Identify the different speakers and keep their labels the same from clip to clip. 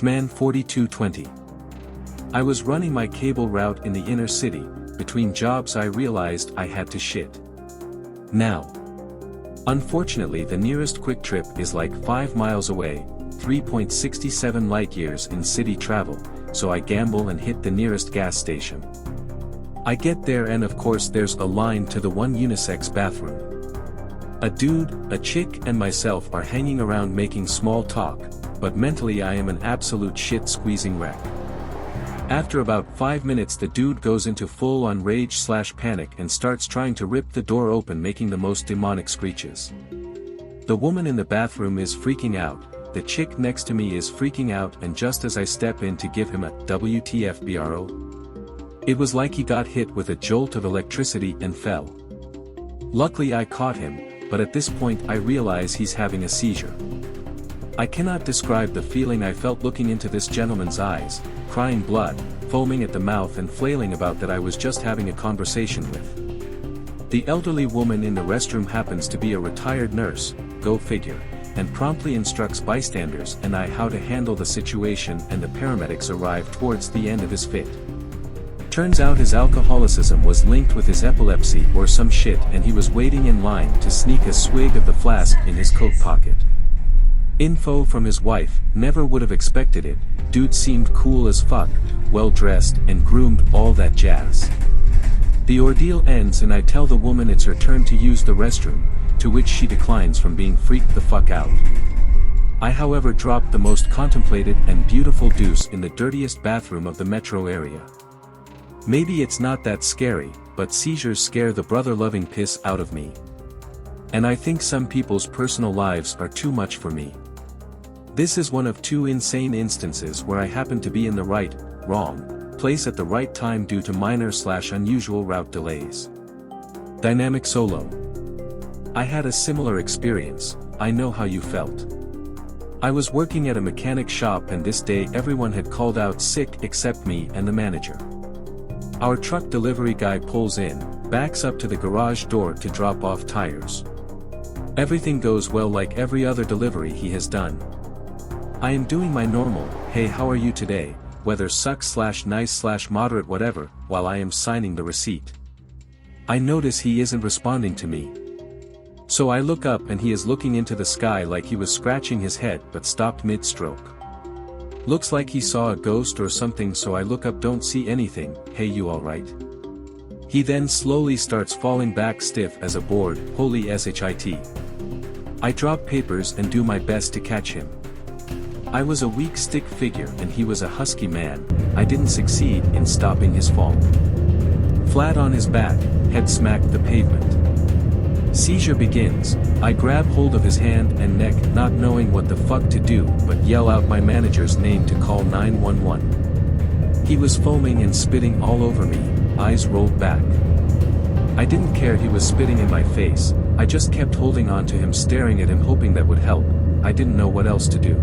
Speaker 1: Man 4220. I was running my cable route in the inner city. Between jobs I realized I had to shit. Now. Unfortunately the nearest quick trip is like 5 miles away, 3.67 light years in city travel, so I gamble and hit the nearest gas station. I get there and of course there's a line to the one unisex bathroom. A dude, a chick and myself are hanging around making small talk, but mentally I am an absolute shit-squeezing wreck. After about 5 minutes the dude goes into full-on rage/panic and starts trying to rip the door open, making the most demonic screeches. The woman in the bathroom is freaking out, the chick next to me is freaking out, and just as I step in to give him a WTF bro, it was like he got hit with a jolt of electricity and fell. Luckily I caught him, but at this point I realize he's having a seizure. I cannot describe the feeling I felt looking into this gentleman's eyes, crying blood, foaming at the mouth and flailing about that I was just having a conversation with. The elderly woman in the restroom happens to be a retired nurse, go figure, and promptly instructs bystanders and I how to handle the situation, and the paramedics arrive towards the end of his fit. Turns out his alcoholicism was linked with his epilepsy or some shit, and he was waiting in line to sneak a swig of the flask in his coat pocket. Info from his wife, never would have expected it, dude seemed cool as fuck, well dressed and groomed, all that jazz. The ordeal ends and I tell the woman it's her turn to use the restroom, to which she declines from being freaked the fuck out. I however dropped the most contemplated and beautiful deuce in the dirtiest bathroom of the metro area. Maybe it's not that scary, but seizures scare the brother-loving piss out of me. And I think some people's personal lives are too much for me. This is one of 2 insane instances where I happen to be in the right, wrong, place at the right time due to minor/unusual route delays. Dynamic solo. I had a similar experience, I know how you felt. I was working at a mechanic shop and this day everyone had called out sick except me and the manager. Our truck delivery guy pulls in, backs up to the garage door to drop off tires. Everything goes well like every other delivery he has done. I am doing my normal, hey how are you today, weather sucks/nice/moderate whatever, while I am signing the receipt. I notice he isn't responding to me. So I look up and he is looking into the sky like he was scratching his head but stopped mid-stroke. Looks like he saw a ghost or something, so I look up, don't see anything, hey you alright? He then slowly starts falling back stiff as a board, holy shit. I drop papers and do my best to catch him. I was a weak stick figure and he was a husky man, I didn't succeed in stopping his fall. Flat on his back, head smacked the pavement. Seizure begins, I grab hold of his hand and neck, not knowing what the fuck to do but yell out my manager's name to call 911. He was foaming and spitting all over me, eyes rolled back. I didn't care he was spitting in my face, I just kept holding on to him, staring at him, hoping that would help. I didn't know what else to do.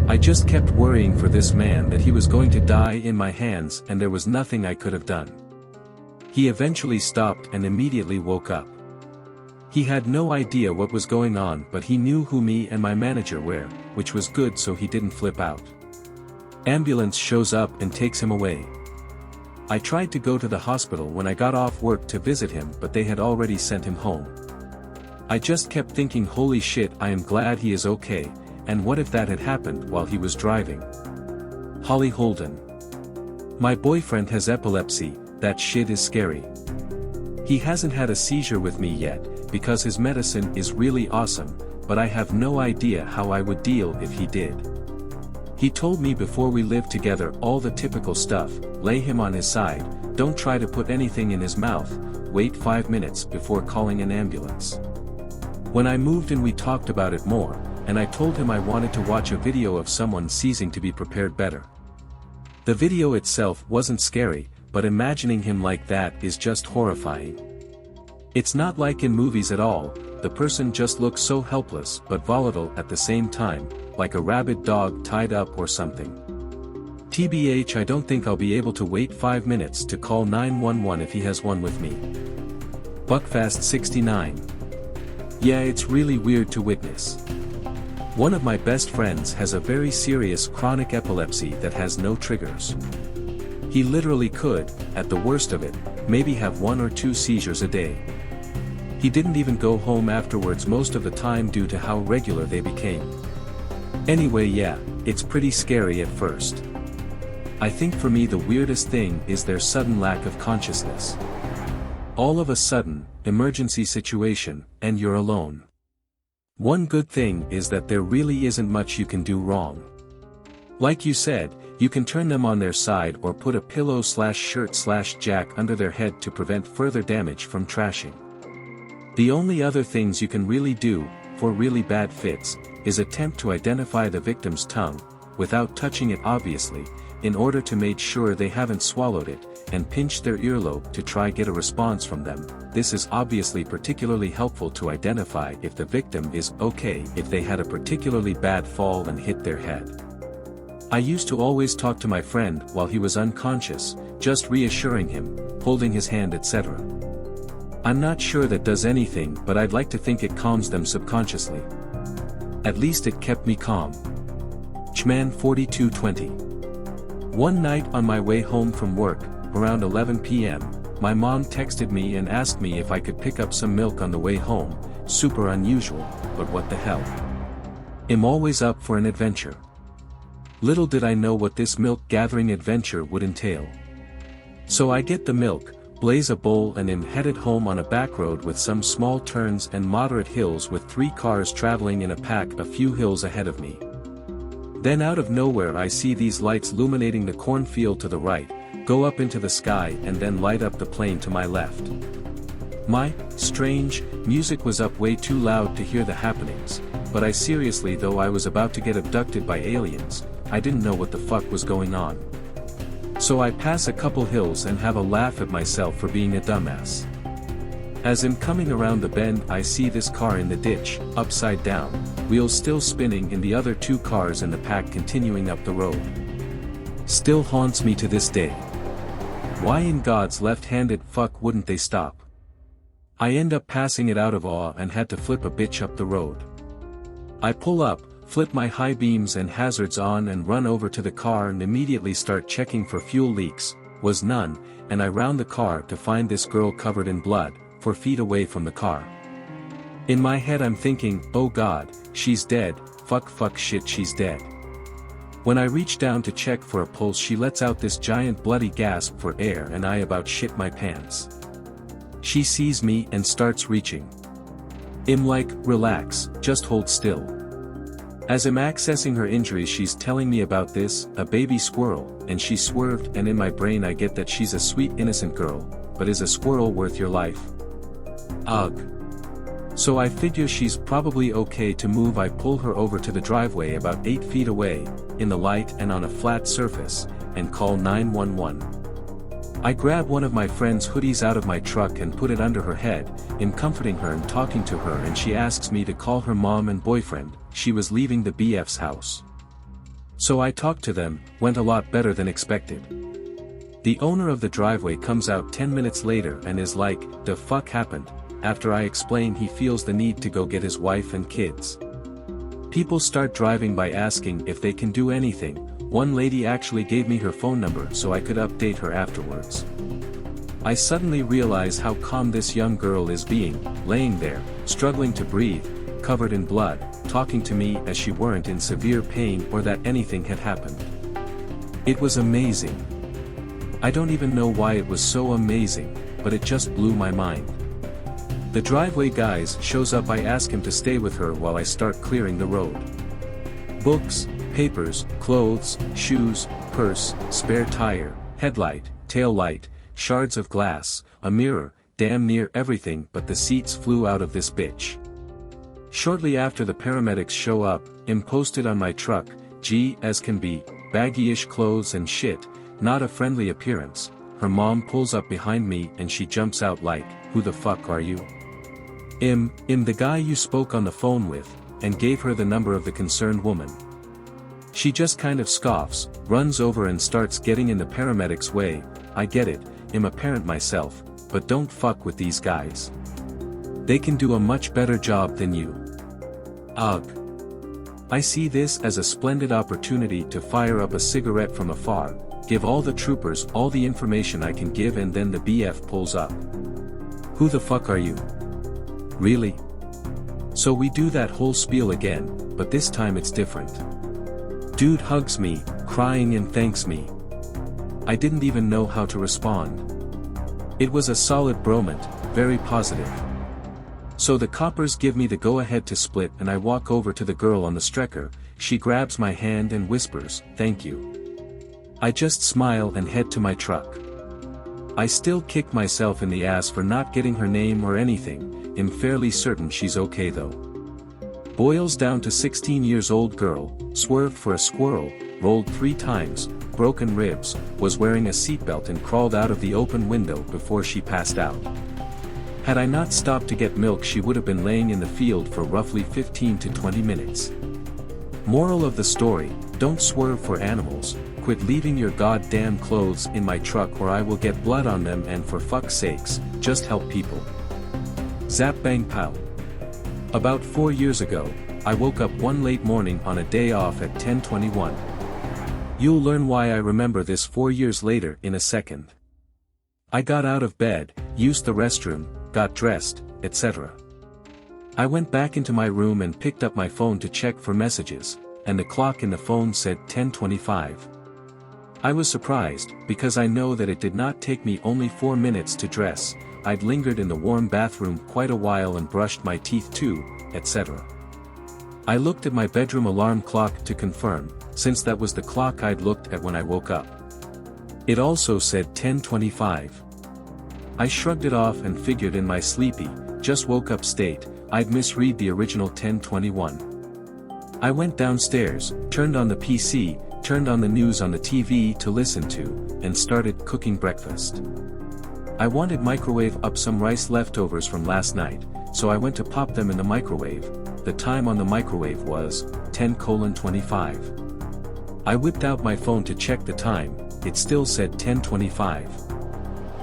Speaker 1: I just kept worrying for this man that he was going to die in my hands and there was nothing I could have done. He eventually stopped and immediately woke up. He had no idea what was going on, but he knew who me and my manager were, which was good, so he didn't flip out. Ambulance shows up and takes him away. I tried to go to the hospital when I got off work to visit him, but they had already sent him home. I just kept thinking, holy shit, I am glad he is okay, and what if that had happened while he was driving? Holly Holden. My boyfriend has epilepsy, that shit is scary. He hasn't had a seizure with me yet, because his medicine is really awesome, but I have no idea how I would deal if he did. He told me before we lived together all the typical stuff, lay him on his side, don't try to put anything in his mouth, wait 5 minutes before calling an ambulance. When I moved in we talked about it more, and I told him I wanted to watch a video of someone seizing to be prepared better. The video itself wasn't scary, but imagining him like that is just horrifying. It's not like in movies at all, the person just looks so helpless but volatile at the same time, like a rabid dog tied up or something. TBH, I don't think I'll be able to wait 5 minutes to call 911 if he has one with me. Buckfast 69. Yeah, it's really weird to witness. One of my best friends has a very serious chronic epilepsy that has no triggers. He literally could, at the worst of it, maybe have 1 or 2 seizures a day. He didn't even go home afterwards most of the time due to how regular they became. Anyway, yeah, it's pretty scary at first. I think for me the weirdest thing is their sudden lack of consciousness. All of a sudden, emergency situation, and you're alone. One good thing is that there really isn't much you can do wrong. Like you said, you can turn them on their side or put a pillow/shirt/jack under their head to prevent further damage from trashing. The only other things you can really do, for really bad fits, is attempt to identify the victim's tongue, without touching it obviously, in order to make sure they haven't swallowed it, and pinch their earlobe to try get a response from them. This is obviously particularly helpful to identify if the victim is okay if they had a particularly bad fall and hit their head. I used to always talk to my friend while he was unconscious, just reassuring him, holding his hand etc. I'm not sure that does anything, but I'd like to think it calms them subconsciously. At least it kept me calm. Chman 4220. One night on my way home from work, around 11 p.m., my mom texted me and asked me if I could pick up some milk on the way home. Super unusual, but what the hell. I'm always up for an adventure. Little did I know what this milk gathering adventure would entail. So I get the milk, blaze a bowl and am headed home on a back road with some small turns and moderate hills with 3 cars traveling in a pack a few hills ahead of me. Then out of nowhere I see these lights illuminating the cornfield to the right, go up into the sky and then light up the plain to my left. Strange, music was up way too loud to hear the happenings, but I seriously though I was about to get abducted by aliens, I didn't know what the fuck was going on. So I pass a couple hills and have a laugh at myself for being a dumbass. As I'm coming around the bend I see this car in the ditch, upside down, wheels still spinning and the other 2 cars in the pack continuing up the road. Still haunts me to this day. Why in God's left-handed fuck wouldn't they stop? I end up passing it out of awe and had to flip a bitch up the road. I pull up, flip my high beams and hazards on and run over to the car and immediately start checking for fuel leaks, was none, and I round the car to find this girl covered in blood, 4 feet away from the car. In my head I'm thinking, oh god, she's dead, fuck shit she's dead. When I reach down to check for a pulse she lets out this giant bloody gasp for air and I about shit my pants. She sees me and starts reaching. I'm like, relax, just hold still. As I'm accessing her injuries she's telling me about this, a baby squirrel, and she swerved and in my brain I get that she's a sweet innocent girl, but is a squirrel worth your life? Ugh. So I figure she's probably okay to move. I pull her over to the driveway about 8 feet away, in the light and on a flat surface, and call 911. I grab one of my friend's hoodies out of my truck and put it under her head, I'm comforting her and talking to her and she asks me to call her mom and boyfriend, she was leaving the BF's house. So I talked to them, went a lot better than expected. The owner of the driveway comes out 10 minutes later and is like, the fuck happened? After I explain he feels the need to go get his wife and kids. People start driving by asking if they can do anything. One lady actually gave me her phone number so I could update her afterwards. I suddenly realize how calm this young girl is being, laying there, struggling to breathe, covered in blood, talking to me as she weren't in severe pain or that anything had happened. It was amazing. I don't even know why it was so amazing, but it just blew my mind. The driveway guys shows up. I ask him to stay with her while I start clearing the road. Books, papers, clothes, shoes, purse, spare tire, headlight, tail light, shards of glass, a mirror, damn near everything but the seats flew out of this bitch. Shortly after the paramedics show up, I'm posted on my truck, as can be, baggy-ish clothes and shit, not a friendly appearance. Her mom pulls up behind me and she jumps out like, who the fuck are you? I'm the guy you spoke on the phone with, and gave her the number of the concerned woman. She just kind of scoffs, runs over and starts getting in the paramedics' way. I get it, I'm a parent myself, but don't fuck with these guys. They can do a much better job than you. Ugh. I see this as a splendid opportunity to fire up a cigarette from afar, give all the troopers all the information I can give, and then the BF pulls up. "Who the fuck are you? Really?" So we do that whole spiel again, but this time it's different. Dude hugs me, crying, and thanks me. I didn't even know how to respond. It was a solid bromance, very positive. So the coppers give me the go-ahead to split, and I walk over to the girl on the stretcher. She grabs my hand and whispers, "Thank you." I just smile and head to my truck. I still kick myself in the ass for not getting her name or anything. I'm fairly certain she's okay though. Boils down to 16 years old girl, swerved for a squirrel, rolled 3 times, broken ribs, was wearing a seatbelt and crawled out of the open window before she passed out. Had I not stopped to get milk, she would have been laying in the field for roughly 15 to 20 minutes. Moral of the story, don't swerve for animals, quit leaving your goddamn clothes in my truck or I will get blood on them, and for fuck's sakes, just help people. Zap bang pow. About 4 years ago, I woke up one late morning on a day off at 10:21. You'll learn why I remember this 4 years later in a second. I got out of bed, used the restroom, got dressed, etc. I went back into my room and picked up my phone to check for messages, and the clock in the phone said 10:25. I was surprised, because I know that it did not take me only 4 minutes to dress. I'd lingered in the warm bathroom quite a while and brushed my teeth too, etc. I looked at my bedroom alarm clock to confirm, since that was the clock I'd looked at when I woke up. It also said 10:25. I shrugged it off and figured in my sleepy, just woke up state, I'd misread the original 10:21. I went downstairs, turned on the PC, turned on the news on the TV to listen to, and started cooking breakfast. I wanted microwave up some rice leftovers from last night, so I went to pop them in the microwave. The time on the microwave was 10:25. I whipped out my phone to check the time, it still said 10:25.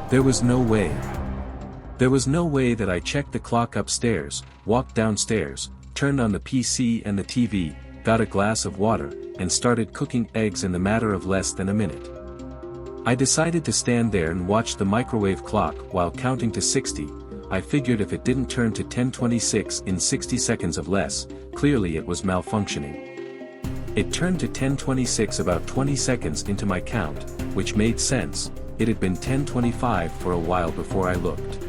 Speaker 1: There was no way. There was no way that I checked the clock upstairs, walked downstairs, turned on the PC and the TV, got a glass of water, and started cooking eggs in the matter of less than a minute. I decided to stand there and watch the microwave clock while counting to 60. I figured if it didn't turn to 10:26 in 60 seconds of less, clearly it was malfunctioning. It turned to 10:26 about 20 seconds into my count, which made sense. It had been 10:25 for a while before I looked.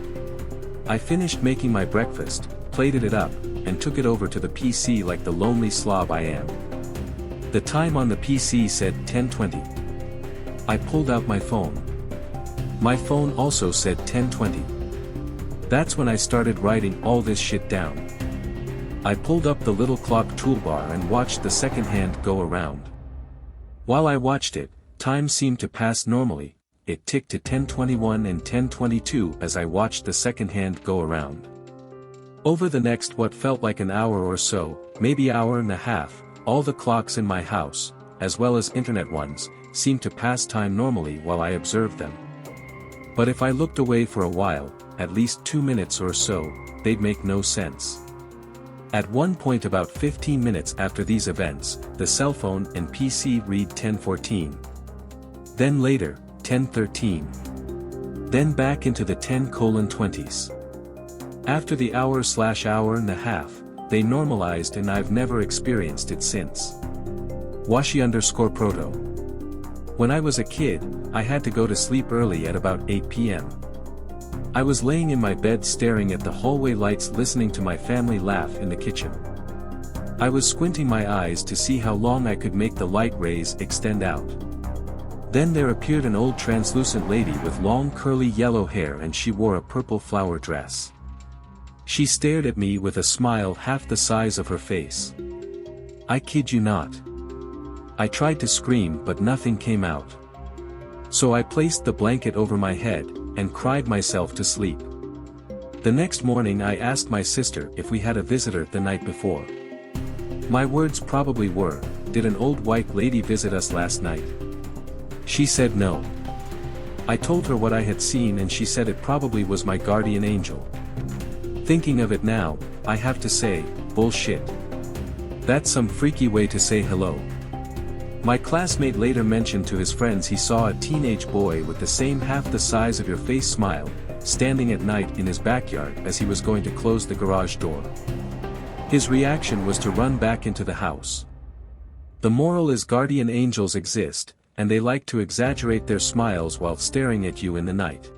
Speaker 1: I finished making my breakfast, plated it up, and took it over to the PC like the lonely slob I am. The time on the PC said 10:20. I pulled out my phone. My phone also said 10:20. That's when I started writing all this shit down. I pulled up the little clock toolbar and watched the second hand go around. While I watched it, time seemed to pass normally. It ticked to 10:21 and 10:22 as I watched the second hand go around. Over the next what felt like an hour or so, maybe hour and a half, all the clocks in my house, as well as internet ones, seemed to pass time normally while I observed them. But if I looked away for a while, at least 2 minutes or so, they'd make no sense. At one point about 15 minutes after these events, the cell phone and PC read 10:14. Then later, 10:13. Then back into the 10:20s. After the hour and a half, they normalized and I've never experienced it since. Washi_proto. When I was a kid, I had to go to sleep early at about 8 p.m. I was laying in my bed staring at the hallway lights listening to my family laugh in the kitchen. I was squinting my eyes to see how long I could make the light rays extend out. Then there appeared an old translucent lady with long curly yellow hair and she wore a purple flower dress. She stared at me with a smile half the size of her face. I kid you not. I tried to scream but nothing came out. So I placed the blanket over my head, and cried myself to sleep. The next morning I asked my sister if we had a visitor the night before. My words probably were, "Did an old white lady visit us last night?" She said no. I told her what I had seen and she said it probably was my guardian angel. Thinking of it now, I have to say, bullshit. That's some freaky way to say hello. My classmate later mentioned to his friends he saw a teenage boy with the same half the size of your face smile, standing at night in his backyard as he was going to close the garage door. His reaction was to run back into the house. The moral is guardian angels exist, and they like to exaggerate their smiles while staring at you in the night.